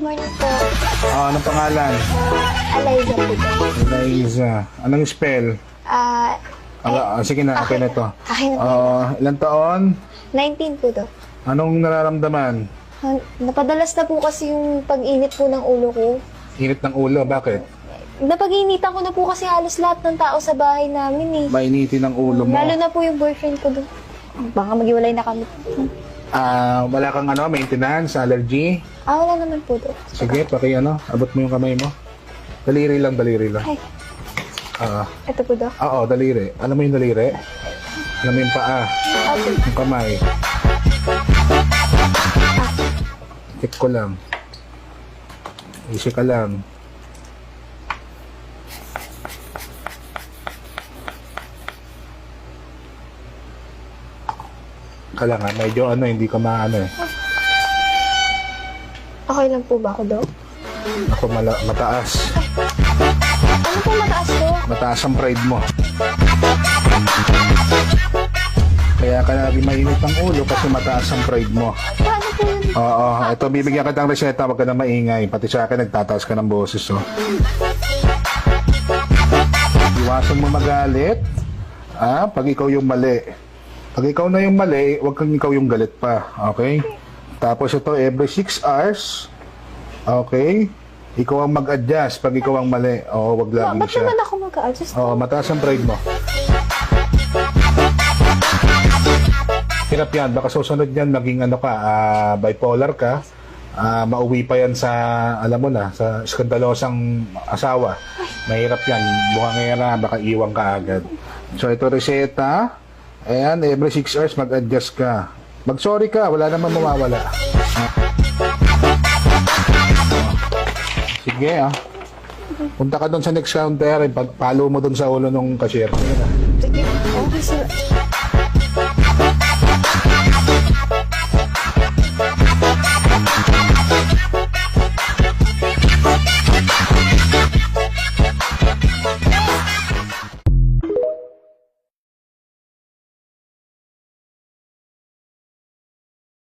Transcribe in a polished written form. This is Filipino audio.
Morning po. Anong pangalan? Eliza po. Eliza. Anong spell? Sige na, okay na to. Akin na. Ilang taon? 19 po to. Anong nararamdaman? Napadalas na po kasi yung pag-init po ng ulo ko. Init ng ulo, bakit? Napag-initan ko na po kasi halos lahat ng tao sa bahay namin eh. Mainitin ang ulo mo. Lalo na po yung boyfriend ko doon. Baka maghiwalay na kami. Wala kang maintenance, allergy? Wala naman po to. Sige, abot mo yung kamay mo. Daliri lang. Ay, ito po to. Oo, daliri. Alam mo yung daliri? Alam mo yung paa? Okay. Yung kamay. Check ko lang. Easy ka lang. Kala nga, medyo hindi ka maano eh. Okay lang po ba ako, Dok? Ako mataas. Ano po mataas, Dok? Mataas ang pride mo. Kaya ka naging mainit ang ulo kasi mataas ang pride mo. Paano po yun? Oo, ito bibigyan kita ng reseta, wag ka na maingay. Pati sa akin nagtataas ka ng boses, oh. Iwasan mo magalit. Pag ikaw yung mali. Pag ikaw na yung mali, wag kang ikaw yung galit pa. Okay? Tapos ito, every 6 hours. Okay? Ikaw ang mag-adjust pag ikaw ang mali. Oo, wag lagi Ba't siya. naman ako mag-a-adjust? Oo, mataas ang pride mo. Hirap yan. Baka susunod yan, maging bipolar ka. Mauwi pa yan sa, alam mo na, sa skandalosang asawa. Mahirap yan. Buhangera, baka iwan ka agad. So, ito reseta. Ayan, every 6 hours mag-adjust ka. Mag-sorry ka, wala naman mawawala. Sige, punta ka doon sa next counter, palo mo doon sa ulo ng cashier. Sige. Okay, sir.